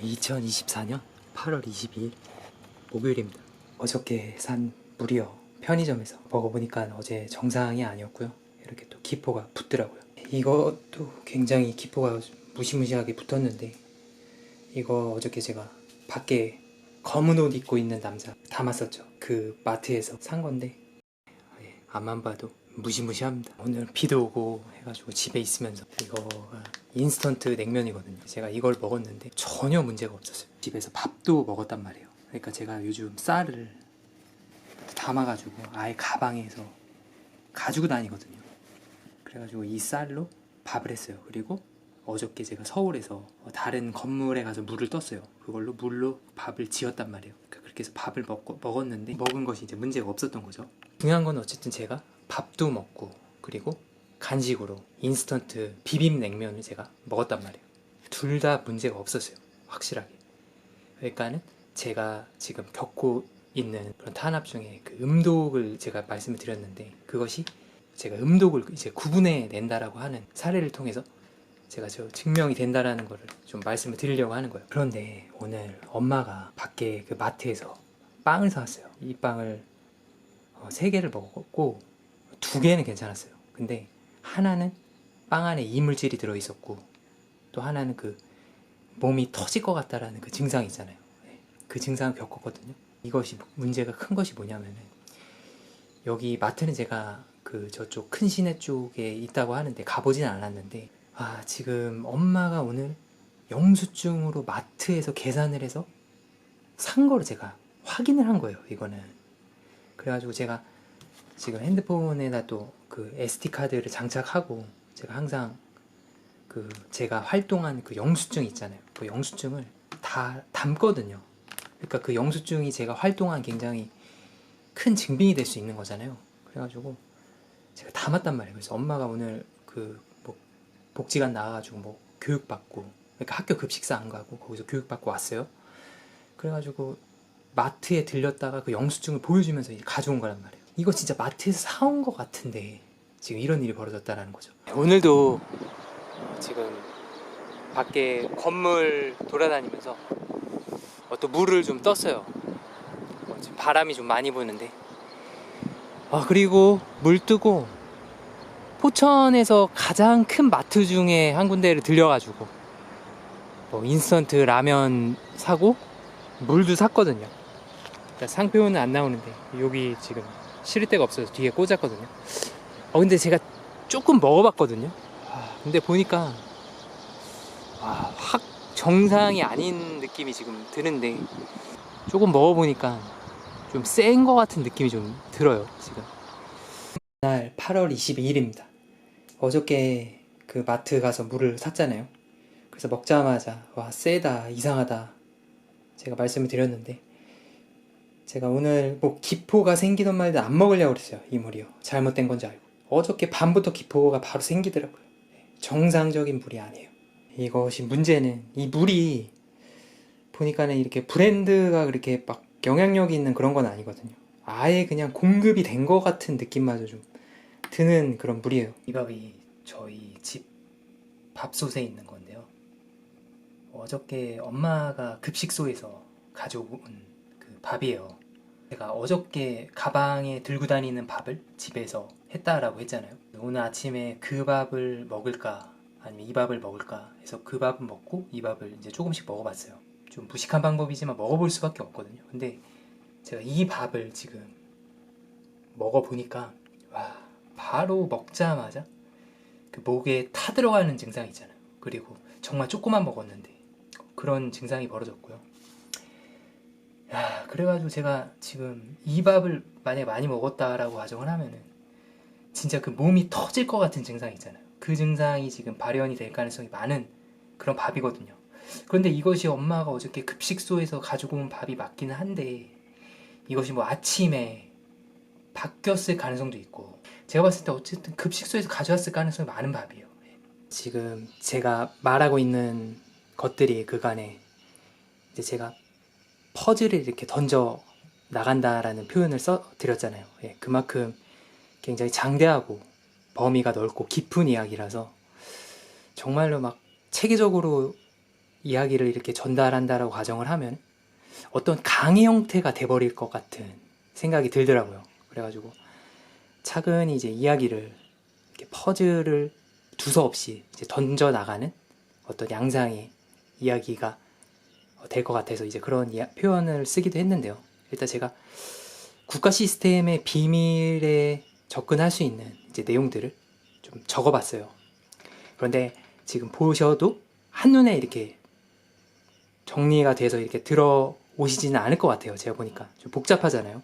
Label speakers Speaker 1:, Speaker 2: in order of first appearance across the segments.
Speaker 1: 2024년 8월 22일 목요일입니다. 어저께 산 물이요, 편의점에서 먹어보니까 어제 정상이 아니었고요. 이렇게 또 기포가 붙더라고요. 이것도 굉장히 기포가 무시무시하게 붙었는데, 이거 어저께 제가 밖에 검은 옷 입고 있는 남자 담았었죠. 그 마트에서 산 건데, 앞만 봐도 무시무시합니다. 오늘 비도 오고 해가지고 집에 있으면서, 이거가 인스턴트 냉면이거든요. 제가 이걸 먹었는데 전혀 문제가 없었어요. 집에서 밥도 먹었단 말이에요. 그러니까 제가 요즘 쌀을 담아가지고 아예 가방에서 가지고 다니거든요. 그래가지고 이 쌀로 밥을 했어요. 그리고 어저께 제가 서울에서 다른 건물에 가서 물을 떴어요. 그걸로 물로 밥을 지었단 말이에요. 그렇게 해서 밥을 먹었는데, 먹은 것이 이제 문제가 없었던 거죠. 중요한 건 어쨌든 제가 밥도 먹고, 그리고 간식으로 인스턴트 비빔냉면을 제가 먹었단 말이에요. 둘 다 문제가 없었어요, 확실하게. 그러니까는 제가 지금 겪고 있는 그런 탄압 중에 그 음독을 제가 말씀을 드렸는데, 그것이 제가 음독을 이제 구분해 낸다라고 하는 사례를 통해서 제가 증명이 된다라는 거를 좀 말씀을 드리려고 하는 거예요. 그런데 오늘 엄마가 밖에 그 마트에서 빵을 사왔어요. 이 빵을 3개를 먹었고 2개는 괜찮았어요. 근데 하나는 빵 안에 이물질이 들어있었고, 또 하나는 그 몸이 터질 것 같다라는 그 증상이 있잖아요. 그 증상을 겪었거든요. 이것이 문제가 큰 것이 뭐냐면은, 여기 마트는 제가 그 저쪽 큰 시내 쪽에 있다고 하는데 가보진 않았는데, 지금 엄마가 오늘 영수증으로 마트에서 계산을 해서 산 거를 제가 확인을 한 거예요, 이거는. 그래가지고 제가 지금 핸드폰에다 또 그 SD카드를 장착하고, 제가 항상 그 제가 활동한 그 영수증 있잖아요. 그 영수증을 다 담거든요. 그러니까 그 영수증이 제가 활동한 굉장히 큰 증빙이 될 수 있는 거잖아요. 그래가지고 제가 담았단 말이에요. 그래서 엄마가 오늘 그 뭐 복지관 나와가지고 뭐 교육받고, 그러니까 학교 급식사 안 가고 거기서 교육받고 왔어요. 그래가지고 마트에 들렸다가 그 영수증을 보여주면서 이제 가져온 거란 말이에요. 이거 진짜 마트에서 사온 거 같은데 지금 이런 일이 벌어졌다라는 거죠. 오늘도 지금 밖에 건물 돌아다니면서 또 물을 좀 떴어요. 지금 바람이 좀 많이 부는데, 그리고 물 뜨고 포천에서 가장 큰 마트 중에 한 군데를 들려가지고 인스턴트 라면 사고 물도 샀거든요. 상표는 안 나오는데 여기 지금 실을 데가 없어서 뒤에 꽂았거든요. 근데 제가 조금 먹어봤거든요. 근데 보니까 확 정상이 아닌 느낌이 지금 드는데, 조금 먹어보니까 좀 센 거 같은 느낌이 좀 들어요, 지금. 날 8월 22일입니다. 어저께 그 마트 가서 물을 샀잖아요. 그래서 먹자마자 세다, 이상하다 제가 말씀을 드렸는데, 제가 오늘 뭐 기포가 생기던 말도 안 먹으려고 그랬어요. 이 물이요, 잘못된 건지 알고. 어저께 밤부터 기포가 바로 생기더라고요. 정상적인 물이 아니에요. 이것이 문제는, 이 물이 보니까는 이렇게 브랜드가 그렇게 막 영향력이 있는 그런 건 아니거든요. 아예 그냥 공급이 된 것 같은 느낌마저 좀 드는 그런 물이에요. 이 밥이 저희 집 밥솥에 있는 건데요. 어저께 엄마가 급식소에서 가져온 그 밥이에요. 제가 어저께 가방에 들고 다니는 밥을 집에서 했다라고 했잖아요. 오늘 아침에 그 밥을 먹을까 아니면 이 밥을 먹을까 해서 그 밥은 먹고 이 밥을 이제 조금씩 먹어봤어요. 좀 무식한 방법이지만 먹어볼 수밖에 없거든요. 근데 제가 이 밥을 지금 먹어보니까 바로 먹자마자 그 목에 타들어가는 증상이 있잖아요. 그리고 정말 조금만 먹었는데 그런 증상이 벌어졌고요. 그래가지고 제가 지금 이 밥을 만약에 많이 먹었다라고 가정을 하면은 진짜 그 몸이 터질 것 같은 증상이 있잖아요. 그 증상이 지금 발현이 될 가능성이 많은 그런 밥이거든요. 그런데 이것이 엄마가 어저께 급식소에서 가지고 온 밥이 맞기는 한데, 이것이 뭐 아침에 바뀌었을 가능성도 있고, 제가 봤을 때 어쨌든 급식소에서 가져왔을 가능성이 많은 밥이에요. 지금 제가 말하고 있는 것들이 그간에 이제 제가 퍼즐을 이렇게 던져 나간다라는 표현을 써드렸잖아요. 그만큼 굉장히 장대하고 범위가 넓고 깊은 이야기라서 정말로 막 체계적으로 이야기를 이렇게 전달한다라고 가정을 하면 어떤 강의 형태가 돼버릴 것 같은 생각이 들더라고요. 그래가지고 차근히 이제 이야기를 이렇게 퍼즐을 두서없이 이제 던져 나가는 어떤 양상의 이야기가 될 것 같아서 이제 그런 표현을 쓰기도 했는데요. 일단 제가 국가 시스템의 비밀에 접근할 수 있는 이제 내용들을 좀 적어봤어요. 그런데 지금 보셔도 한눈에 이렇게 정리가 돼서 이렇게 들어오시지는 않을 것 같아요. 제가 보니까 좀 복잡하잖아요.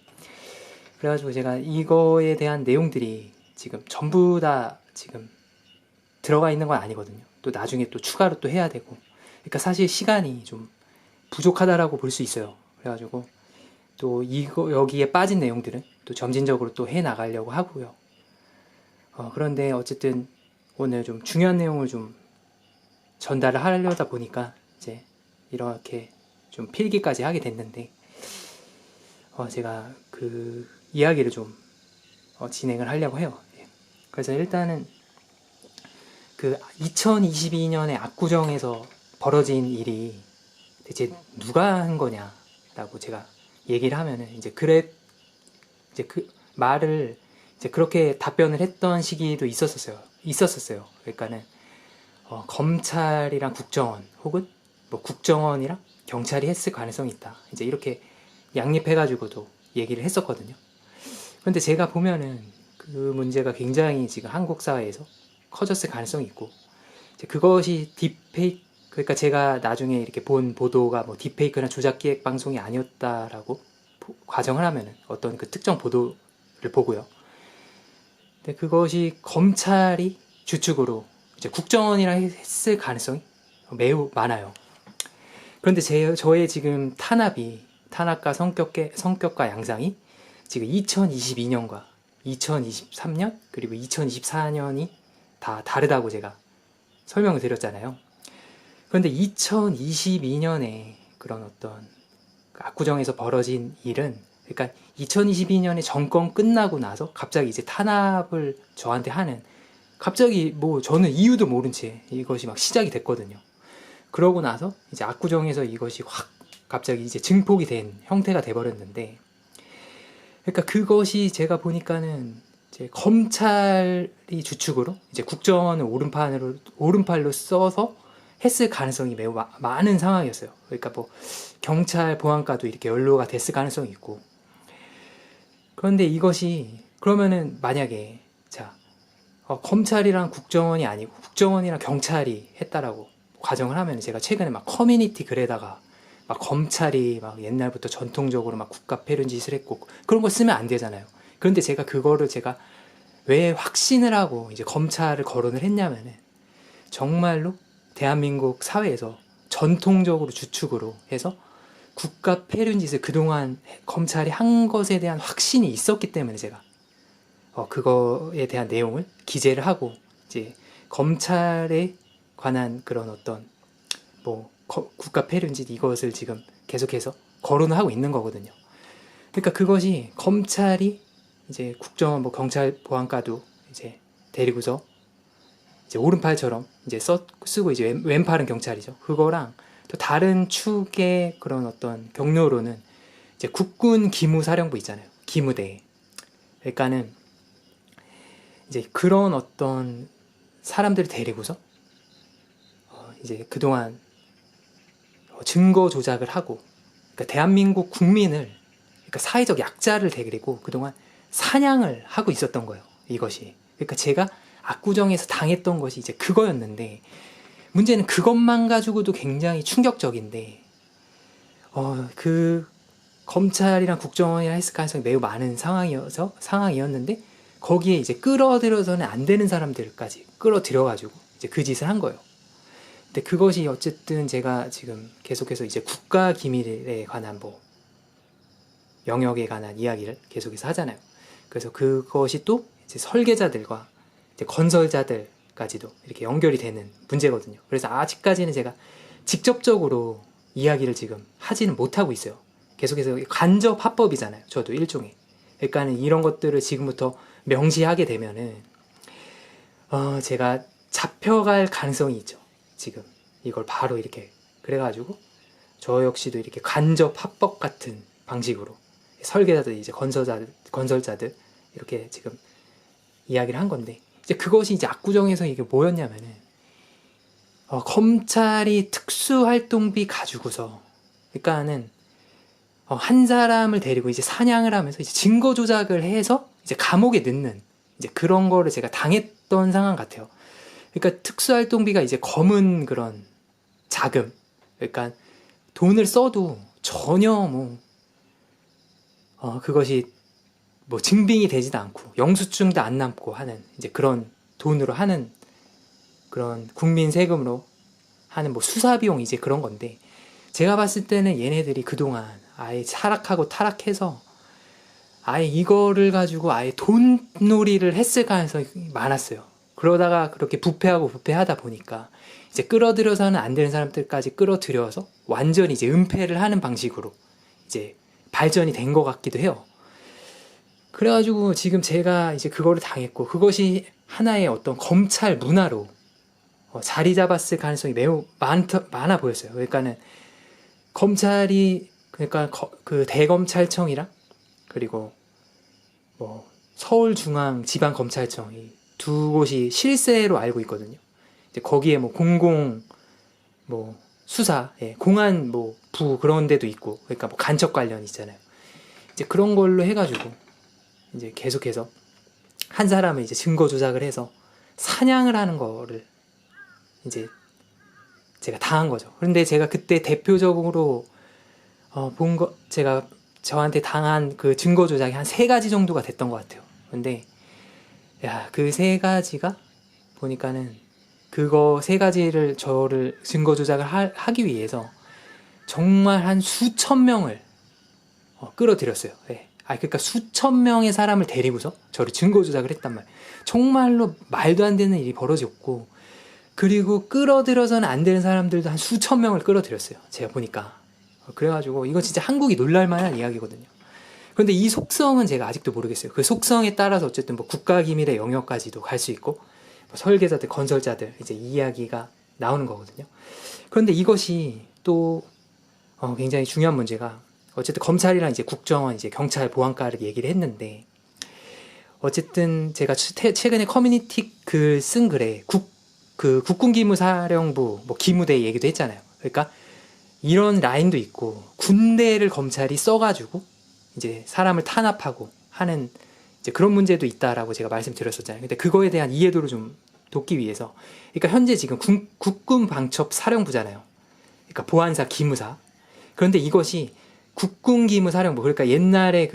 Speaker 1: 그래가지고 제가 이거에 대한 내용들이 지금 전부 다 지금 들어가 있는 건 아니거든요. 또 나중에 또 추가로 또 해야 되고, 그러니까 사실 시간이 좀 부족하다라고 볼 수 있어요. 그래가지고 또 이거 여기에 빠진 내용들은 또 점진적으로 또 해 나가려고 하고요. 그런데 어쨌든 오늘 좀 중요한 내용을 좀 전달을 하려다 보니까 이제 이렇게 좀 필기까지 하게 됐는데, 제가 그 이야기를 좀 진행을 하려고 해요. 예. 그래서 일단은 그 2022년에 압구정에서 벌어진 일이 대체 누가 한 거냐라고 제가 얘기를 하면은 이제 그 말을 이제 그렇게 답변을 했던 시기도 있었었어요. 그러니까는 검찰이랑 국정원 혹은 뭐 국정원이랑 경찰이 했을 가능성이 있다. 이제 이렇게 양립해가지고도 얘기를 했었거든요. 그런데 제가 보면은 그 문제가 굉장히 지금 한국 사회에서 커졌을 가능성이 있고, 이제 그것이 딥페이크, 그러니까 제가 나중에 이렇게 본 보도가 뭐 딥페이크나 조작기획 방송이 아니었다라고 가정을 하면은 어떤 그 특정 보도를 보고요. 근데 그것이 검찰이 주축으로 이제 국정원이랑 했을 가능성이 매우 많아요. 그런데 저의 지금 탄압과 성격과 양상이 지금 2022년과 2023년 그리고 2024년이 다 다르다고 제가 설명을 드렸잖아요. 그런데 2022년에 그런 어떤 압구정에서 벌어진 일은, 그러니까 2022년에 정권 끝나고 나서 갑자기 이제 탄압을 저한테 하는, 갑자기 뭐 저는 이유도 모른 채 이것이 막 시작이 됐거든요. 그러고 나서 이제 압구정에서 이것이 확 갑자기 이제 증폭이 된 형태가 돼버렸는데, 그러니까 그것이 제가 보니까는 이제 검찰이 주축으로 이제 국정원을 오른팔로 써서 했을 가능성이 매우 많은 상황이었어요. 그러니까 뭐 경찰 보안과도 이렇게 연루가 됐을 가능성이 있고. 그런데 이것이 그러면은 만약에 자 검찰이랑 국정원이 아니고 국정원이랑 경찰이 했다라고 가정을 하면, 제가 최근에 막 커뮤니티 글에다가 막 검찰이 막 옛날부터 전통적으로 막 국가 패륜 짓을 했고 그런 거 쓰면 안 되잖아요. 그런데 제가 왜 확신을 하고 이제 검찰을 거론을 했냐면은, 정말로 대한민국 사회에서 전통적으로 주축으로 해서 국가 패륜 짓을 그동안 검찰이 한 것에 대한 확신이 있었기 때문에 제가 그거에 대한 내용을 기재를 하고 이제 검찰에 관한 그런 어떤 뭐 국가 패륜짓 이것을 지금 계속해서 거론을 하고 있는 거거든요. 그러니까 그것이 검찰이 이제 국정원 뭐 경찰 보안과도 이제 데리고서 이제 오른팔처럼 이제 쓰고 이제 왼팔은 경찰이죠. 그거랑 또 다른 축의 그런 어떤 경로로는 이제 국군 기무사령부 있잖아요. 기무대. 그러니까는 이제 그런 어떤 사람들을 데리고서 이제 그동안 증거 조작을 하고, 그러니까 대한민국 국민을, 그러니까 사회적 약자를 데리고 그동안 사냥을 하고 있었던 거예요. 이것이. 그러니까 제가 압구정에서 당했던 것이 이제 그거였는데, 문제는 그것만 가지고도 굉장히 충격적인데, 그 검찰이랑 국정원이랑 했을 가능성이 매우 많은 상황이었는데, 거기에 이제 끌어들여서는 안 되는 사람들까지 끌어들여가지고 이제 그 짓을 한 거예요. 근데 그것이 어쨌든 제가 지금 계속해서 이제 국가 기밀에 관한 뭐 영역에 관한 이야기를 계속해서 하잖아요. 그래서 그것이 또 이제 설계자들과 이제 건설자들까지도 이렇게 연결이 되는 문제거든요. 그래서 아직까지는 제가 직접적으로 이야기를 지금 하지는 못하고 있어요. 계속해서 간접 합법이잖아요. 저도 일종의. 그러니까는 이런 것들을 지금부터 명시하게 되면은 제가 잡혀갈 가능성이 있죠. 지금 이걸 바로 이렇게. 그래가지고 저 역시도 이렇게 간접 합법 같은 방식으로 설계자들, 이제 건설자들 이렇게 지금 이야기를 한 건데, 이제 그것이 이제 압구정에서 이게 뭐였냐면은 검찰이 특수활동비 가지고서, 그러니까는 한 사람을 데리고 이제 사냥을 하면서 이제 증거 조작을 해서 이제 감옥에 넣는 이제 그런 거를 제가 당했던 상황 같아요. 그러니까 특수활동비가 이제 검은 그런 자금, 그러니까 돈을 써도 전혀 뭐 그것이 뭐 증빙이 되지도 않고 영수증도 안 남고 하는 이제 그런 돈으로 하는, 그런 국민 세금으로 하는 뭐 수사 비용 이제 그런 건데, 제가 봤을 때는 얘네들이 그동안 아예 타락하고 타락해서 아예 이거를 가지고 아예 돈놀이를 했을 가능성이 많았어요. 그러다가 그렇게 부패하다 보니까 이제 끌어들여서는 안 되는 사람들까지 끌어들여서 완전히 이제 은폐를 하는 방식으로 이제 발전이 된 것 같기도 해요. 그래가지고 지금 제가 이제 그거를 당했고, 그것이 하나의 어떤 검찰 문화로 자리 잡았을 가능성이 매우 많아 보였어요. 그러니까는 검찰이, 그러니까 그 대검찰청이랑 그리고 뭐 서울중앙지방검찰청, 이 두 곳이 실세로 알고 있거든요. 이제 거기에 뭐 공공 뭐 수사, 공안 뭐 부 그런 데도 있고, 그러니까 뭐 간첩 관련 있잖아요. 이제 그런 걸로 해가지고 이제 계속해서 한 사람을 이제 증거 조작을 해서 사냥을 하는 거를 이제 제가 당한 거죠. 그런데 제가 그때 대표적으로 제가 저한테 당한 그 증거 조작이 한 3가지 정도가 됐던 것 같아요. 근데 그 3가지가 보니까는 그거 3가지를 저를 증거 조작을 하기 위해서 정말 한 수천 명을 끌어들였어요. 그러니까 수천 명의 사람을 데리고서 저를 증거 조작을 했단 말이에요. 정말로 말도 안 되는 일이 벌어졌고, 그리고 끌어들여서는 안 되는 사람들도 한 수천 명을 끌어들였어요. 제가 보니까. 그래가지고 이건 진짜 한국이 놀랄만한 이야기거든요. 그런데 이 속성은 제가 아직도 모르겠어요. 그 속성에 따라서 어쨌든 뭐 국가기밀의 영역까지도 갈 수 있고, 뭐 설계자들, 건설자들 이제 이 이야기가 나오는 거거든요. 그런데 이것이 또 굉장히 중요한 문제가, 어쨌든 검찰이랑 이제 국정원, 이제 경찰, 보안과를 얘기를 했는데, 어쨌든 제가 최근에 커뮤니티 글 쓴 글에 국군기무사령부 뭐 기무대 얘기도 했잖아요. 그러니까 이런 라인도 있고, 군대를 검찰이 써가지고 이제 사람을 탄압하고 하는 이제 그런 문제도 있다라고 제가 말씀드렸었잖아요. 근데 그거에 대한 이해도를 좀 돕기 위해서, 그러니까 현재 지금 국군방첩사령부잖아요. 그러니까 보안사, 기무사. 그런데 이것이 국군기무사령부, 그러니까 옛날에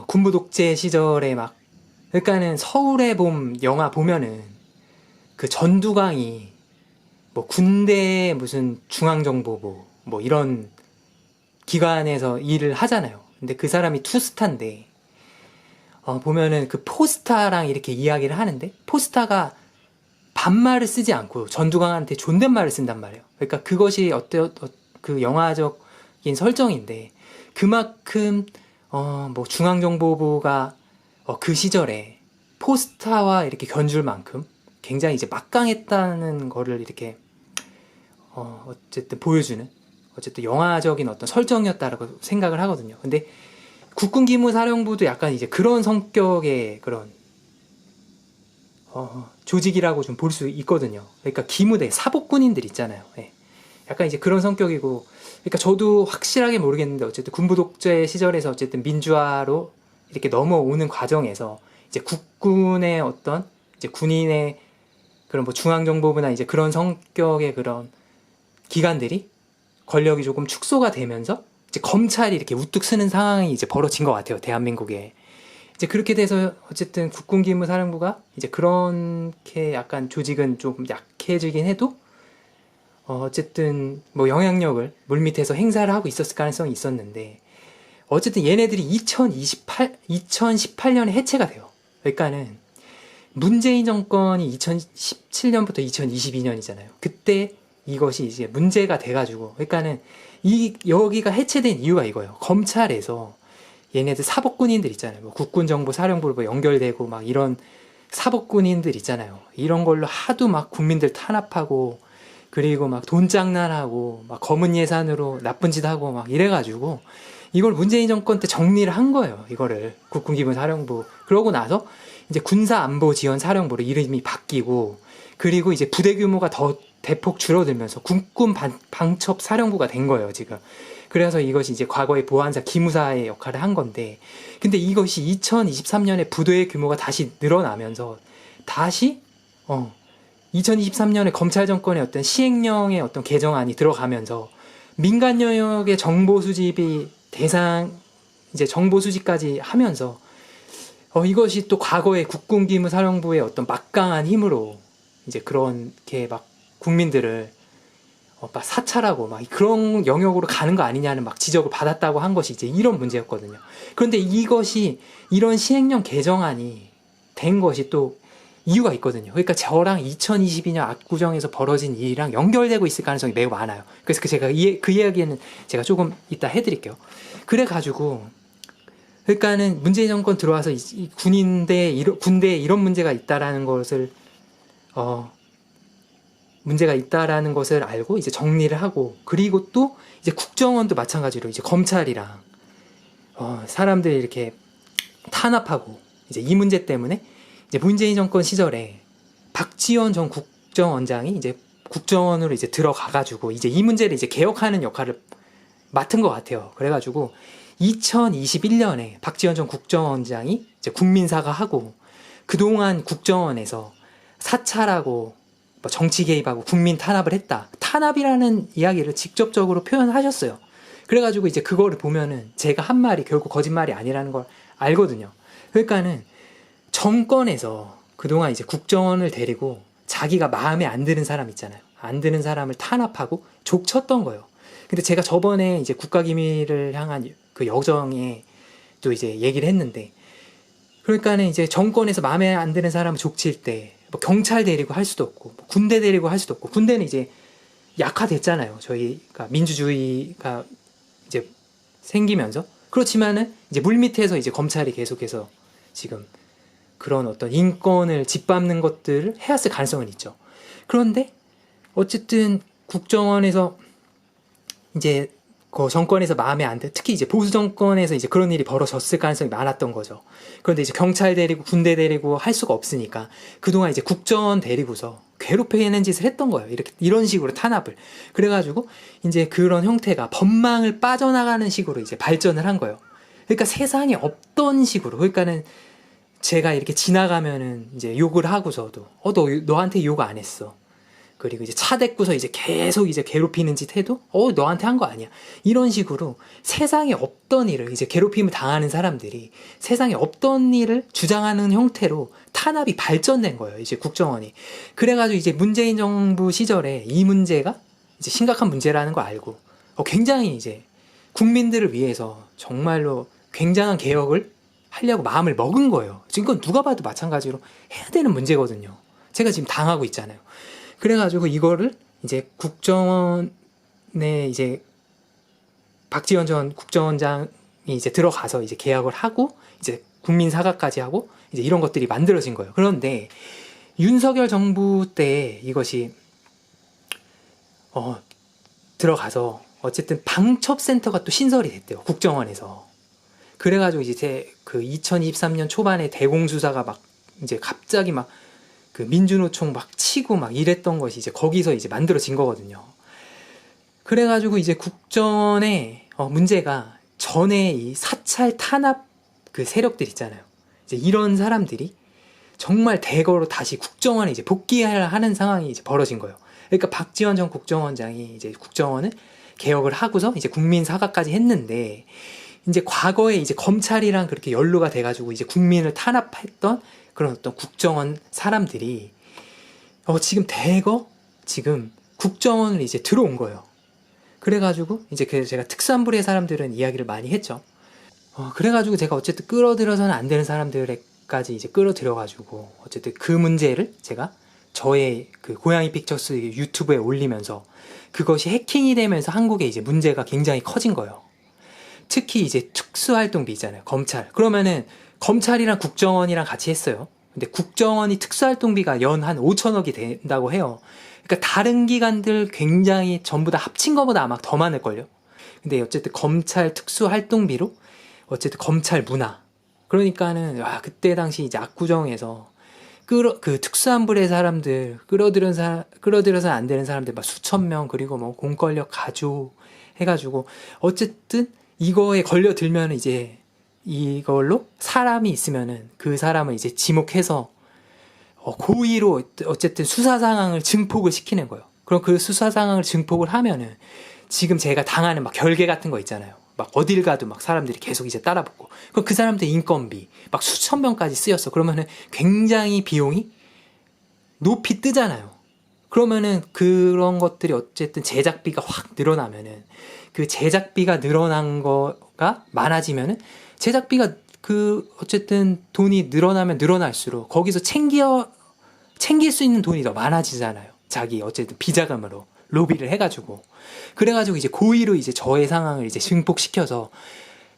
Speaker 1: 군부 독재 시절에 막, 그러니까는 서울의 봄 영화 보면은 그 전두광이 뭐 군대 무슨 중앙정보부 뭐 이런 기관에서 일을 하잖아요. 근데 그 사람이 투스타인데, 보면은 그 포스타랑 이렇게 이야기를 하는데, 포스타가 반말을 쓰지 않고 전두광한테 존댓말을 쓴단 말이에요. 그러니까 그것이 그 영화적인 설정인데, 그만큼 뭐 중앙정보부가 그 시절에 포스타와 이렇게 견줄 만큼 굉장히 이제 막강했다는 거를 이렇게 어쨌든 보여주는, 어쨌든 영화적인 어떤 설정이었다라고 생각을 하거든요. 근데 국군기무사령부도 약간 이제 그런 성격의 그런 조직이라고 좀 볼 수 있거든요. 그러니까 기무대, 사복군인들 있잖아요. 약간 이제 그런 성격이고, 그러니까 저도 확실하게 모르겠는데, 어쨌든 군부 독재 시절에서 어쨌든 민주화로 이렇게 넘어오는 과정에서 이제 국군의 어떤 이제 군인의 그런 뭐 중앙정보부나 이제 그런 성격의 그런 기관들이 권력이 조금 축소가 되면서 이제 검찰이 이렇게 우뚝 서는 상황이 이제 벌어진 것 같아요, 대한민국에. 이제 그렇게 돼서 어쨌든 국군기무사령부가 이제 그렇게 약간 조직은 좀 약해지긴 해도 어쨌든 뭐 영향력을 물밑에서 행사를 하고 있었을 가능성이 있었는데, 어쨌든 얘네들이 2018년에 해체가 돼요. 그러니까는 문재인 정권이 2017년부터 2022년이잖아요. 그때 이것이 이제 문제가 돼가지고, 그러니까는 여기가 해체된 이유가 이거예요. 검찰에서 얘네들 사법군인들 있잖아요. 뭐 국군정보사령부로 뭐 연결되고 막 이런 사법군인들 있잖아요. 이런 걸로 하도 막 국민들 탄압하고, 그리고 막 돈 장난하고 막 검은 예산으로 나쁜 짓 하고 막 이래가지고 이걸 문재인 정권 때 정리를 한 거예요. 이거를 국군기본사령부. 그러고 나서 이제 군사안보지원사령부로 이름이 바뀌고, 그리고 이제 부대 규모가 더 대폭 줄어들면서 국군 방첩사령부가 된 거예요, 지금. 그래서 이것이 이제 과거의 보안사 기무사의 역할을 한 건데, 근데 이것이 2023년에 부대 규모가 다시 늘어나면서 다시 2023년에 검찰 정권의 어떤 시행령의 어떤 개정안이 들어가면서 민간 영역의 정보 수집이 대상 이제 정보 수집까지 하면서 이것이 또 과거의 국군기무사령부의 어떤 막강한 힘으로 이제 그렇게 막 국민들을 막 사찰하고 막 그런 영역으로 가는 거 아니냐는 막 지적을 받았다고 한 것이 이제 이런 문제였거든요. 그런데 이것이 이런 시행령 개정안이 된 것이 또 이유가 있거든요. 그러니까 저랑 2022년 압구정에서 벌어진 일이랑 연결되고 있을 가능성이 매우 많아요. 그래서 제가 그 이야기는 제가 조금 이따 해드릴게요. 그래가지고 그러니까는 문재인 정권 들어와서 이 군대에 이런 문제가 있다라는 것을 문제가 있다라는 것을 알고 이제 정리를 하고, 그리고 또 이제 국정원도 마찬가지로 이제 검찰이랑 사람들이 이렇게 탄압하고 이제 이 문제 때문에 이제 문재인 정권 시절에 박지원 전 국정원장이 이제 국정원으로 이제 들어가가지고 이제 이 문제를 이제 개혁하는 역할을 맡은 것 같아요. 그래가지고 2021년에 박지원 전 국정원장이 이제 국민사과하고, 그동안 국정원에서 사찰하고 뭐 정치 개입하고 국민 탄압을 했다. 탄압이라는 이야기를 직접적으로 표현하셨어요. 그래가지고 이제 그거를 보면은 제가 한 말이 결국 거짓말이 아니라는 걸 알거든요. 그러니까는 정권에서 그동안 이제 국정원을 데리고 자기가 마음에 안 드는 사람 있잖아요. 안 드는 사람을 탄압하고 족쳤던 거예요. 근데 제가 저번에 이제 국가기밀을 향한 그 여정에 또 이제 얘기를 했는데, 그러니까는 이제 정권에서 마음에 안 드는 사람을 족칠 때 뭐 경찰 데리고 할 수도 없고 뭐 군대 데리고 할 수도 없고, 군대는 이제 약화됐잖아요. 저희가 민주주의가 이제 생기면서. 그렇지만은 이제 물밑에서 이제 검찰이 계속해서 지금 그런 어떤 인권을 짓밟는 것들을 해왔을 가능성은 있죠. 그런데 어쨌든 국정원에서 이제 그 정권에서 마음에 안 들, 특히 이제 보수 정권에서 이제 그런 일이 벌어졌을 가능성이 많았던 거죠. 그런데 이제 경찰 데리고 군대 데리고 할 수가 없으니까 그동안 이제 국정원 데리고서 괴롭히는 짓을 했던 거예요. 이런 식으로 탄압을. 그래가지고 이제 그런 형태가 법망을 빠져나가는 식으로 이제 발전을 한 거예요. 그러니까 세상에 없던 식으로. 그러니까는 제가 이렇게 지나가면은 이제 욕을 하고서도 너한테 욕 안 했어. 그리고 이제 차 대꾸서 이제 계속 이제 괴롭히는 짓 해도 너한테 한 거 아니야. 이런 식으로 세상에 없던 일을 이제 괴롭힘을 당하는 사람들이 세상에 없던 일을 주장하는 형태로 탄압이 발전된 거예요. 이제 국정원이. 그래가지고 이제 문재인 정부 시절에 이 문제가 이제 심각한 문제라는 거 알고 굉장히 이제 국민들을 위해서 정말로 굉장한 개혁을 하려고 마음을 먹은 거예요. 지금 이건 누가 봐도 마찬가지로 해야 되는 문제거든요. 제가 지금 당하고 있잖아요. 그래가지고 이거를 이제 국정원에 이제 박지원 전 국정원장이 이제 들어가서 이제 개혁을 하고 이제 국민 사과까지 하고 이제 이런 것들이 만들어진 거예요. 그런데 윤석열 정부 때 이것이 들어가서 어쨌든 방첩센터가 또 신설이 됐대요. 국정원에서. 그래가지고 이제 그 2023년 초반에 대공수사가 막 이제 갑자기 막 그 민주노총 막 치고 막 이랬던 것이 이제 거기서 이제 만들어진 거거든요. 그래가지고 이제 국정원의 문제가 전에 이 사찰 탄압 그 세력들 있잖아요. 이제 이런 사람들이 정말 대거로 다시 국정원에 이제 복귀해야 하는 상황이 이제 벌어진 거예요. 그러니까 박지원 전 국정원장이 이제 국정원을 개혁을 하고서 이제 국민 사과까지 했는데, 이제 과거에 이제 검찰이랑 그렇게 연루가 돼가지고 이제 국민을 탄압했던 그런 어떤 국정원 사람들이 지금 대거 지금 국정원을 이제 들어온 거예요. 그래가지고 이제 그래서 제가 특수안보의 사람들은 이야기를 많이 했죠. 그래가지고 제가 어쨌든 끌어들여서는 안 되는 사람들까지 이제 끌어들여가지고 어쨌든 그 문제를 제가 저의 그 고양이 픽처스 유튜브에 올리면서 그것이 해킹이 되면서 한국에 이제 문제가 굉장히 커진 거예요. 특히 이제 특수활동비 있잖아요. 검찰. 그러면은 검찰이랑 국정원이랑 같이 했어요. 근데 국정원이 특수활동비가 연 한 5천억이 된다고 해요. 그러니까 다른 기관들 굉장히 전부 다 합친 것보다 아마 더 많을걸요. 근데 어쨌든 검찰 특수활동비로 어쨌든 검찰 문화. 그러니까는 와, 그때 당시 이제 압구정에서 그 특수한 부의 사람들 끌어들여서 안 되는 사람들 막 수천 명, 그리고 뭐 공권력 가조 해가지고 어쨌든 이거에 걸려들면 이제 이걸로 사람이 있으면은 그 사람을 이제 지목해서 고의로 어쨌든 수사 상황을 증폭을 시키는 거예요. 그럼 그 수사 상황을 증폭을 하면은 지금 제가 당하는 막 결계 같은 거 있잖아요. 막 어딜 가도 막 사람들이 계속 이제 따라붙고, 그럼 그 사람들 인건비 막 수천 명까지 쓰였어. 그러면은 굉장히 비용이 높이 뜨잖아요. 그러면은 그런 것들이 어쨌든 제작비가 확 늘어나면은, 그 제작비가 늘어난 거가 많아지면은 제작비가 어쨌든 돈이 늘어나면 늘어날수록 거기서 챙길 수 있는 돈이 더 많아지잖아요. 자기 어쨌든 비자금으로 로비를 해가지고. 그래가지고 이제 고의로 이제 저의 상황을 이제 증폭시켜서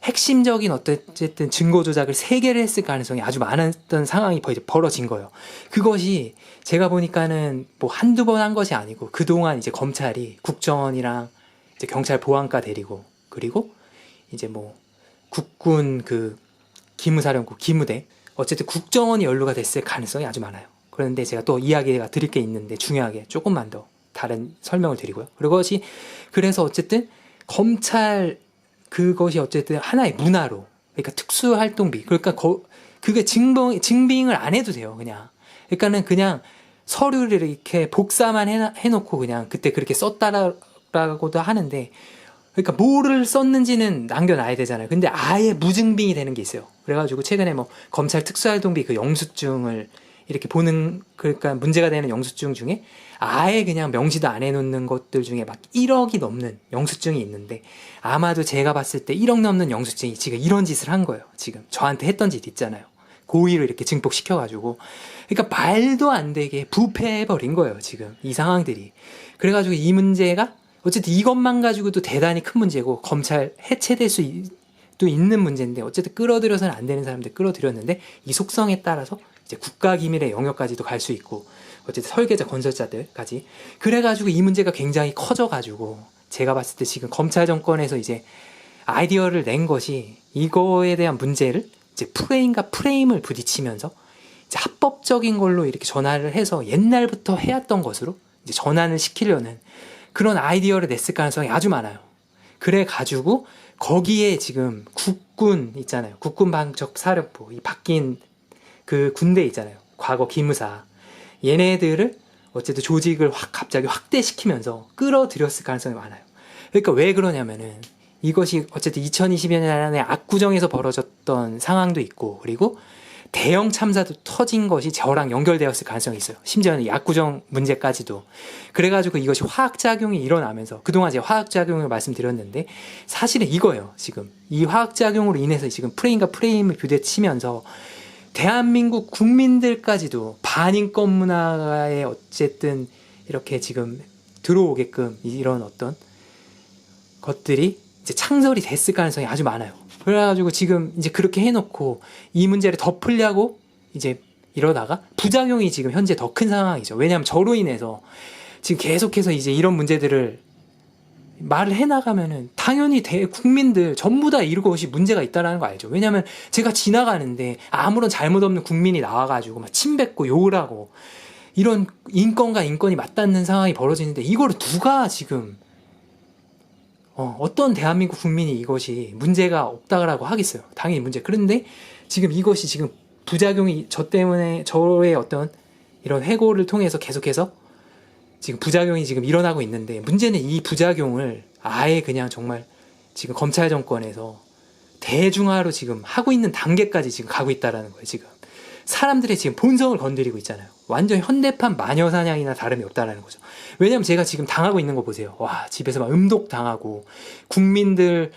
Speaker 1: 핵심적인 어쨌든 증거 조작을 3개를 했을 가능성이 아주 많았던 상황이 벌어진 거예요. 그것이 제가 보니까는 뭐 한두 번 한 것이 아니고, 그동안 이제 검찰이 국정원이랑 이제 경찰 보안과 데리고, 그리고 이제 뭐 국군 기무사령부, 기무대, 어쨌든 국정원이 연루가 됐을 가능성이 아주 많아요. 그런데 제가 또 이야기가 드릴 게 있는데, 중요하게 조금만 더 다른 설명을 드리고요. 그래서 어쨌든 검찰 그것이 어쨌든 하나의 문화로, 그러니까 특수활동비, 그러니까 그게 증빙을 안 해도 돼요. 그냥 서류를 이렇게 복사만 해놓고 그냥 그때 그렇게 썼다라고도 하는데, 그러니까 뭐를 썼는지는 남겨놔야 되잖아요. 근데 아예 무증빙이 되는 게 있어요. 그래가지고 최근에 뭐 검찰 특수활동비 그 영수증을 이렇게 보는, 그러니까 문제가 되는 영수증 중에 아예 그냥 명시도 안 해놓는 것들 중에 막 1억이 넘는 영수증이 있는데, 아마도 제가 봤을 때 1억 넘는 영수증이 지금 이런 짓을 한 거예요. 지금 저한테 했던 짓 있잖아요. 고의로 이렇게 증폭시켜가지고. 그러니까 말도 안 되게 부패해버린 거예요, 지금 이 상황들이. 그래가지고 이 문제가 어쨌든 이것만 가지고도 대단히 큰 문제고, 검찰 해체될 수도 있는 문제인데, 어쨌든 끌어들여서는 안 되는 사람들 끌어들였는데, 이 속성에 따라서 이제 국가기밀의 영역까지도 갈 수 있고, 어쨌든 설계자, 건설자들까지. 그래가지고 이 문제가 굉장히 커져가지고, 제가 봤을 때 지금 검찰 정권에서 이제 아이디어를 낸 것이, 이거에 대한 문제를 이제 프레임과 프레임을 부딪히면서 이제 합법적인 걸로 이렇게 전환을 해서 옛날부터 해왔던 것으로 이제 전환을 시키려는 그런 아이디어를 냈을 가능성이 아주 많아요. 그래가지고 거기에 지금 국군 있잖아요. 국군방적사령부, 이 바뀐 그 군대 있잖아요. 과거 기무사. 얘네들을 어쨌든 조직을 갑자기 확대시키면서 끌어들였을 가능성이 많아요. 그러니까 왜 그러냐면은, 이것이 어쨌든 2020년에 압구정에서 벌어졌던 상황도 있고, 그리고 대형 참사도 터진 것이 저랑 연결되었을 가능성이 있어요. 심지어는 이 압구정 문제까지도. 그래가지고 이것이 화학작용이 일어나면서, 그동안 제가 화학작용을 말씀드렸는데, 사실은 이거예요. 지금 이 화학작용으로 인해서 지금 프레임과 프레임을 부딪히면서 대한민국 국민들까지도 반인권 문화에 어쨌든 이렇게 지금 들어오게끔 이런 어떤 것들이 이제 창설이 됐을 가능성이 아주 많아요. 그래가지고 지금 이제 그렇게 해놓고 이 문제를 덮으려고 이제 이러다가 부작용이 지금 현재 더 큰 상황이죠. 왜냐하면 저로 인해서 지금 계속해서 이제 이런 문제들을 말을 해나가면은 당연히 국민들 전부 다 이것이 문제가 있다는 거 알죠. 왜냐면 제가 지나가는데 아무런 잘못 없는 국민이 나와가지고 막 침뱉고 욕을 하고, 이런 인권과 인권이 맞닿는 상황이 벌어지는데, 이거를 누가 지금 어떤 대한민국 국민이 이것이 문제가 없다라고 하겠어요. 당연히 문제. 그런데 지금 이것이 지금 부작용이 저 때문에, 저의 어떤 이런 회고를 통해서 계속해서 지금 부작용이 지금 일어나고 있는데, 문제는 이 부작용을 아예 그냥 정말 지금 검찰 정권에서 대중화로 지금 하고 있는 단계까지 지금 가고 있다라는 거예요. 지금 사람들의 지금 본성을 건드리고 있잖아요. 완전 현대판 마녀사냥이나 다름이 없다라는 거죠. 왜냐면 제가 지금 당하고 있는 거 보세요. 와, 집에서 막 음독 당하고, 국민들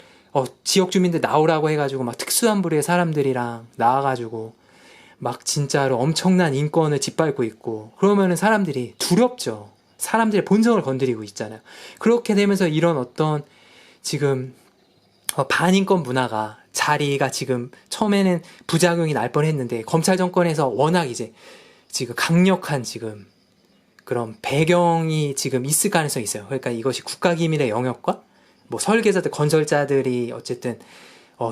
Speaker 1: 지역 주민들 나오라고 해가지고 막 특수한 부류의 사람들이랑 나와가지고 막 진짜로 엄청난 인권을 짓밟고 있고, 그러면은 사람들이 두렵죠. 사람들의 본성을 건드리고 있잖아요. 그렇게 되면서 이런 어떤 지금 반인권 문화가 자리가 지금 처음에는 부작용이 날 뻔했는데, 검찰 정권에서 워낙 이제 지금 강력한 지금 그런 배경이 지금 있을 가능성이 있어요. 그러니까 이것이 국가기밀의 영역과 뭐 설계자들, 건설자들이 어쨌든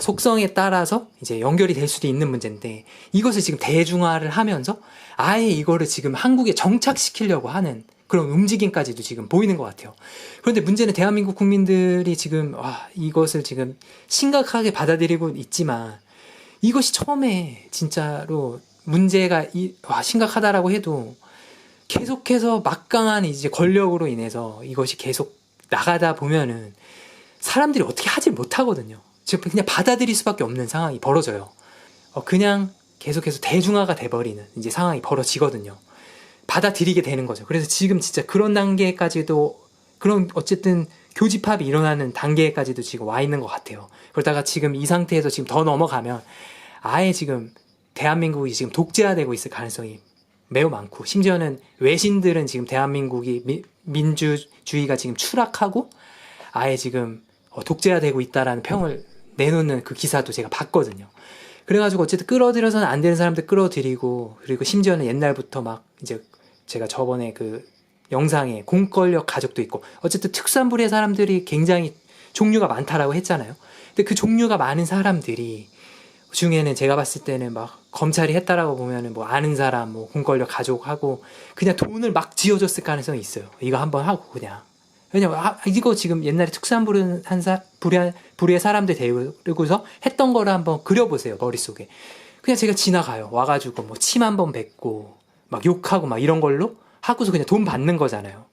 Speaker 1: 속성에 따라서 이제 연결이 될 수도 있는 문제인데, 이것을 지금 대중화를 하면서 아예 이거를 지금 한국에 정착시키려고 하는 그런 움직임까지도 지금 보이는 것 같아요. 그런데 문제는 대한민국 국민들이 지금 이것을 지금 심각하게 받아들이고 있지만, 이것이 처음에 진짜로 문제가 심각하다라고 해도 계속해서 막강한 이제 권력으로 인해서 이것이 계속 나가다 보면은 사람들이 어떻게 하질 못하거든요. 지금 그냥 받아들일 수밖에 없는 상황이 벌어져요. 그냥 계속해서 대중화가 돼버리는 이제 상황이 벌어지거든요. 받아들이게 되는 거죠. 그래서 지금 진짜 그런 단계까지도, 그런 어쨌든 교집합이 일어나는 단계까지도 지금 와 있는 것 같아요. 그러다가 지금 이 상태에서 지금 더 넘어가면 아예 지금 대한민국이 지금 독재화되고 있을 가능성이 매우 많고, 심지어는 외신들은 지금 대한민국이 민주주의가 지금 추락하고 아예 지금 독재화되고 있다라는 평을 내놓는 그 기사도 제가 봤거든요. 그래가지고 어쨌든 끌어들여서는 안 되는 사람들 끌어들이고, 그리고 심지어는 옛날부터 막 이제 제가 저번에 그 영상에 공권력 가족도 있고, 어쨌든 특수한 사람들이 굉장히 종류가 많다라고 했잖아요. 근데 그 종류가 많은 사람들이 중에는 제가 봤을 때는 막 검찰이 했다라고 보면은 뭐 아는 사람, 뭐 공권력 가족하고 그냥 돈을 막 쥐어줬을 가능성이 있어요. 이거 한번 하고 그냥. 왜냐면 이거 지금 옛날에 특수한 부류의 사람들 데리고서 했던 거를 한번 그려보세요, 머릿속에. 그냥 제가 지나가요. 와가지고 뭐 침 한 번 뱉고 막 욕하고 막 이런 걸로 하고서 그냥 돈 받는 거잖아요.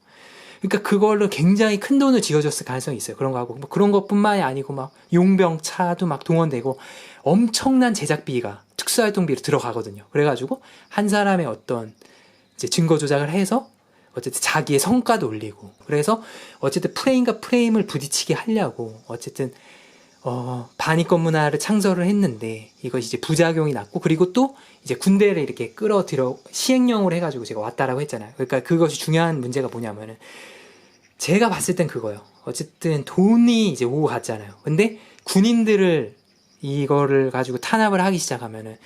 Speaker 1: 그러니까 그걸로 굉장히 큰 돈을 쥐어줬을 가능성이 있어요. 그런 거 하고 뭐 그런 것뿐만이 아니고 막 용병차도 막 동원되고 엄청난 제작비가 특수활동비로 들어가거든요. 그래가지고 한 사람의 어떤 이제 증거 조작을 해서 어쨌든 자기의 성과도 올리고, 그래서 어쨌든 프레임과 프레임을 부딪히게 하려고 어쨌든 반입권 문화를 창설을 했는데, 이것이 이제 부작용이 났고, 그리고 또 이제 군대를 이렇게 끌어들여 시행령으로 해가지고 제가 왔다라고 했잖아요. 그러니까 그것이 중요한 문제가 뭐냐면은, 제가 봤을 땐 그거예요. 어쨌든 돈이 이제 오고 갔잖아요. 근데 군인들을 이거를 가지고 탄압을 하기 시작하면은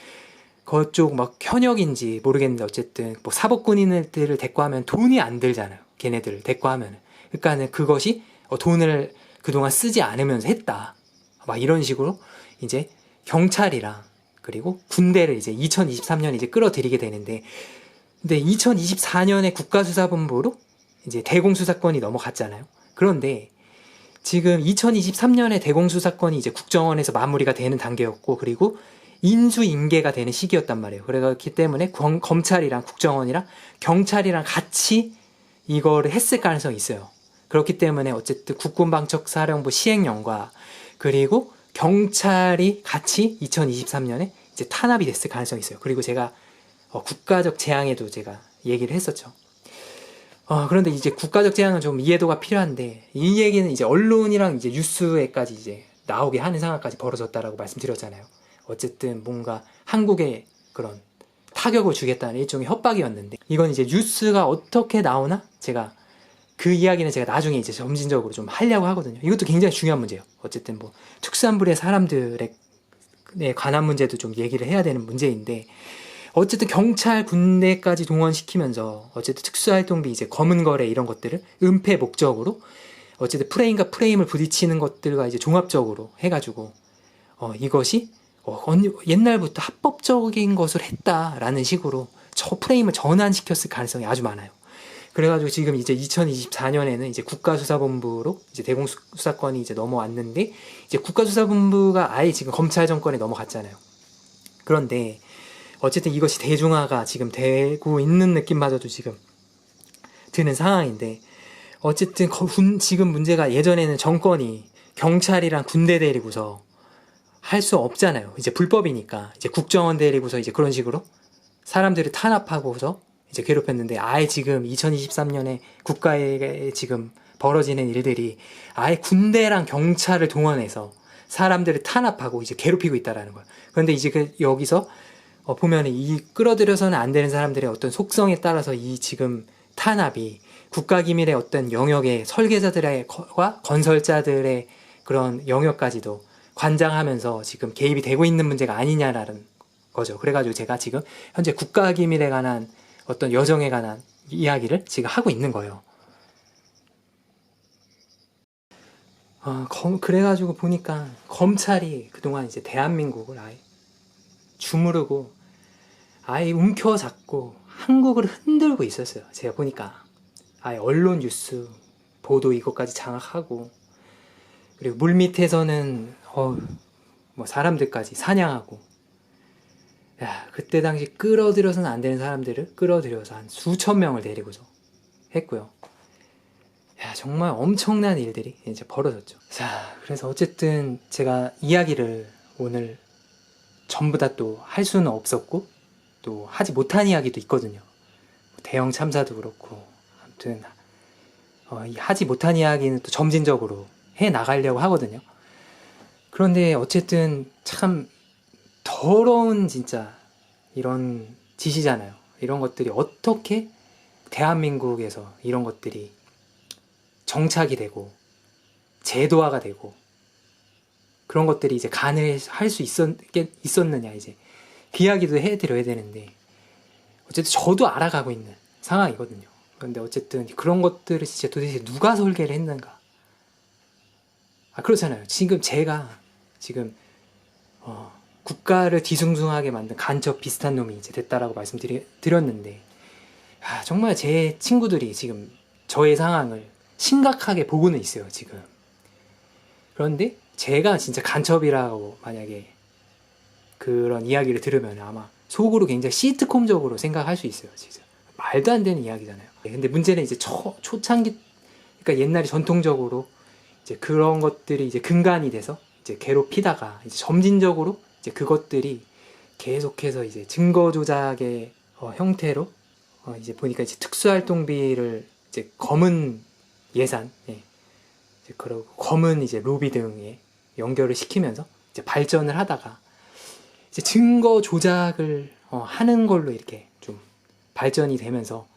Speaker 1: 그쪽 막 현역인지 모르겠는데 어쨌든 뭐 사법군인들을 대꾸하면 돈이 안 들잖아요. 걔네들을 대꾸하면은. 그러니까는 그것이 돈을 그동안 쓰지 않으면서 했다. 막 이런 식으로 이제 경찰이랑 그리고 군대를 이제 2023년에 이제 끌어들이게 되는데, 근데 2024년에 국가수사본부로 이제 대공수사권이 넘어갔잖아요. 그런데 지금 2023년에 대공수사권이 이제 국정원에서 마무리가 되는 단계였고, 그리고 인수인계가 되는 시기였단 말이에요. 그렇기 때문에 검찰이랑 국정원이랑 경찰이랑 같이 이거를 했을 가능성이 있어요. 그렇기 때문에 어쨌든 국군방척사령부 시행령과 그리고 경찰이 같이 2023년에 이제 탄압이 됐을 가능성이 있어요. 그리고 제가 국가적 재앙에도 제가 얘기를 했었죠. 그런데 이제 국가적 재앙은 좀 이해도가 필요한데, 이 얘기는 이제 언론이랑 이제 뉴스에까지 이제 나오게 하는 상황까지 벌어졌다라고 말씀드렸잖아요. 어쨌든 뭔가 한국에 그런 타격을 주겠다는 일종의 협박이었는데, 이건 이제 뉴스가 어떻게 나오나 제가 그 이야기는 제가 나중에 이제 점진적으로 좀 하려고 하거든요. 이것도 굉장히 중요한 문제예요. 어쨌든 뭐 특수한 부류의 사람들에 관한 문제도 좀 얘기를 해야 되는 문제인데, 어쨌든 경찰 군대까지 동원시키면서 어쨌든 특수활동비 이제 검은 거래 이런 것들을 은폐 목적으로 어쨌든 프레임과 프레임을 부딪히는 것들과 이제 종합적으로 해가지고 이것이 옛날부터 합법적인 것을 했다라는 식으로 저 프레임을 전환시켰을 가능성이 아주 많아요. 그래가지고 지금 이제 2024년에는 이제 국가수사본부로 이제 대공수사권이 이제 넘어왔는데, 이제 국가수사본부가 아예 지금 검찰 정권에 넘어갔잖아요. 그런데 어쨌든 이것이 대중화가 지금 되고 있는 느낌마저도 지금 드는 상황인데, 어쨌든 지금 문제가, 예전에는 정권이 경찰이랑 군대 데리고서 할 수 없잖아요. 이제 불법이니까 이제 국정원 데리고서 이제 그런 식으로 사람들을 탄압하고서 이제 괴롭혔는데, 아예 지금 2023년에 국가에 지금 벌어지는 일들이 아예 군대랑 경찰을 동원해서 사람들을 탄압하고 이제 괴롭히고 있다라는 거예요. 그런데 이제 여기서 보면 이 끌어들여서는 안 되는 사람들의 어떤 속성에 따라서 이 지금 탄압이 국가기밀의 어떤 영역의 설계자들과 건설자들의 그런 영역까지도 관장하면서 지금 개입이 되고 있는 문제가 아니냐라는 거죠. 그래가지고 제가 지금 현재 국가기밀에 관한 어떤 여정에 관한 이야기를 지금 하고 있는 거예요. 그래가지고 보니까 검찰이 그동안 이제 대한민국을 아예 주무르고 아예 움켜잡고 한국을 흔들고 있었어요. 제가 보니까 아예 언론 뉴스 보도 이것까지 장악하고, 그리고 물밑에서는 뭐 사람들까지 사냥하고, 야, 그때 당시 끌어들여서는 안 되는 사람들을 끌어들여서 한 수천 명을 데리고서 했고요. 야, 정말 엄청난 일들이 이제 벌어졌죠. 자, 그래서 어쨌든 제가 이야기를 오늘 전부 다 또 할 수는 없었고, 또 하지 못한 이야기도 있거든요. 대형 참사도 그렇고, 아무튼 이 하지 못한 이야기는 또 점진적으로 해 나가려고 하거든요. 그런데 어쨌든 참 더러운 진짜 이런 짓이잖아요. 이런 것들이 어떻게 대한민국에서 이런 것들이 정착이 되고 제도화가 되고 그런 것들이 이제 가능할 수 있었느냐, 이제 그 이야기도 해드려야 되는데, 어쨌든 저도 알아가고 있는 상황이거든요. 그런데 어쨌든 그런 것들을 진짜 도대체 누가 설계를 했는가. 그렇잖아요. 지금 제가 국가를 뒤숭숭하게 만든 간첩 비슷한 놈이 이제 됐다라고 말씀드렸는데, 정말 제 친구들이 지금 저의 상황을 심각하게 보고는 있어요, 지금. 그런데 제가 진짜 간첩이라고 만약에 그런 이야기를 들으면 아마 속으로 굉장히 시트콤적으로 생각할 수 있어요, 진짜. 말도 안 되는 이야기잖아요. 근데 문제는 이제 초창기, 그러니까 옛날에 전통적으로 이제 그런 것들이 이제 근간이 돼서 이제 괴롭히다가 이제 점진적으로 이제 그것들이 계속해서 이제 증거 조작의 형태로 이제 보니까 이제 특수활동비를 이제 검은 예산, 이제 그리고 검은 이제 로비 등에 연결을 시키면서 이제 발전을 하다가 이제 증거 조작을 하는 걸로 이렇게 좀 발전이 되면서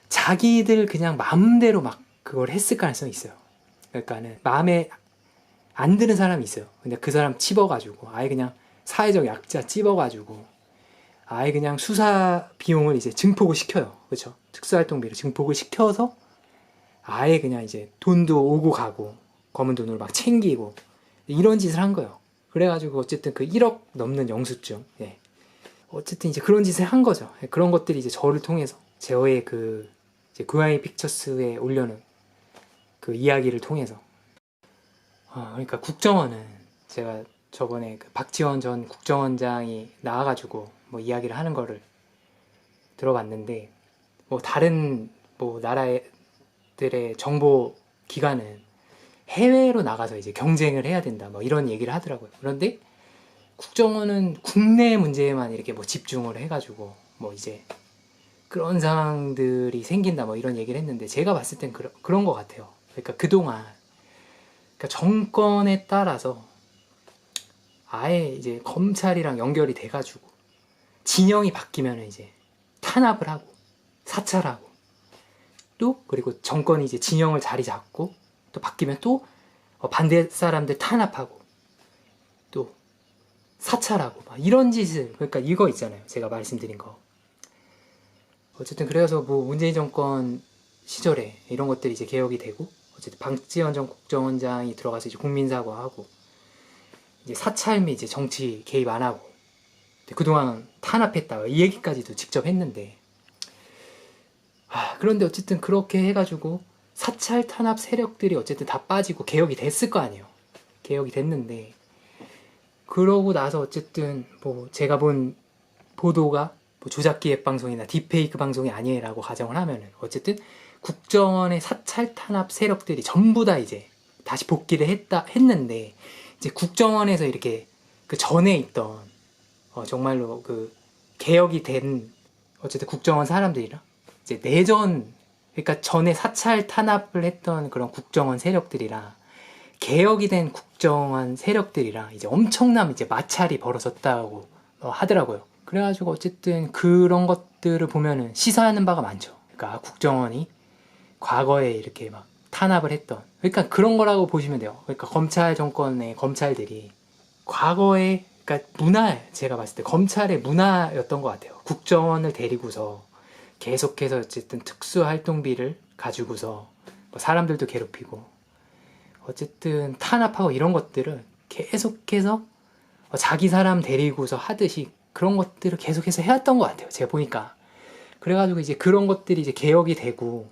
Speaker 1: 자기들 그냥 마음대로 막 그걸 했을 가능성이 있어요. 그러니까는 마음에 안 드는 사람이 있어요. 근데 그 사람 찝어가지고 아예 그냥 사회적 약자 찝어가지고 아예 그냥 수사 비용을 이제 증폭을 시켜요. 그렇죠? 특수활동비를 증폭을 시켜서 아예 그냥 이제 돈도 오고 가고 검은 돈으로 막 챙기고 이런 짓을 한 거예요. 그래가지고 어쨌든 그 1억 넘는 영수증, 어쨌든 이제 그런 짓을 한 거죠. 그런 것들이 이제 저를 통해서 저의 그 이제 고양이 픽처스에 올려놓은 그 이야기를 통해서 그러니까 국정원은 제가 저번에 그 박지원 전 국정원장이 나와가지고 뭐 이야기를 하는 거를 들어봤는데, 뭐 다른 뭐 나라들의 정보 기관은 해외로 나가서 이제 경쟁을 해야 된다, 뭐 이런 얘기를 하더라고요. 그런데 국정원은 국내 문제에만 이렇게 뭐 집중을 해가지고 뭐 이제 그런 상황들이 생긴다, 뭐 이런 얘기를 했는데, 제가 봤을 땐 그런 것 같아요. 그러니까 그동안 그러니까 정권에 따라서 아예 이제 검찰이랑 연결이 돼가지고 진영이 바뀌면 이제 탄압을 하고 사찰하고, 또 그리고 정권이 이제 진영을 자리 잡고 또 바뀌면 또 반대 사람들 탄압하고 또 사찰하고 막 이런 짓을, 그러니까 이거 있잖아요, 제가 말씀드린 거. 어쨌든 그래서 뭐 문재인 정권 시절에 이런 것들이 이제 개혁이 되고, 어쨌든 박지원 전 국정원장이 들어가서 이제 국민사과하고 이제 사찰 및 이제 정치 개입 안 하고 그동안 탄압했다, 이 얘기까지도 직접 했는데, 그런데 어쨌든 그렇게 해가지고 사찰 탄압 세력들이 어쨌든 다 빠지고 개혁이 됐을 거 아니에요. 개혁이 됐는데, 그러고 나서 어쨌든 뭐 제가 본 보도가 뭐 조작기획 방송이나 딥페이크 방송이 아니라고 가정을 하면은, 어쨌든 국정원의 사찰 탄압 세력들이 전부 다 이제 다시 복귀를 했는데, 이제 국정원에서 이렇게 그 전에 있던 정말로 그 개혁이 된 어쨌든 국정원 사람들이랑 이제 내전, 그러니까 전에 사찰 탄압을 했던 그런 국정원 세력들이랑 개혁이 된 국정원 세력들이랑 이제 엄청난 이제 마찰이 벌어졌다고 하더라고요. 그래가지고 어쨌든 그런 것들을 보면은 시사하는 바가 많죠. 그러니까 국정원이 과거에 이렇게 막 탄압을 했던, 그러니까 그런 거라고 보시면 돼요. 그러니까 검찰 정권의 검찰들이 과거에, 그러니까 제가 봤을 때 검찰의 문화였던 것 같아요. 국정원을 데리고서 계속해서 어쨌든 특수활동비를 가지고서 뭐 사람들도 괴롭히고 어쨌든 탄압하고 이런 것들은 계속해서 자기 사람 데리고서 하듯이 그런 것들을 계속해서 해왔던 것 같아요. 제가 보니까. 그래가지고 이제 그런 것들이 이제 개혁이 되고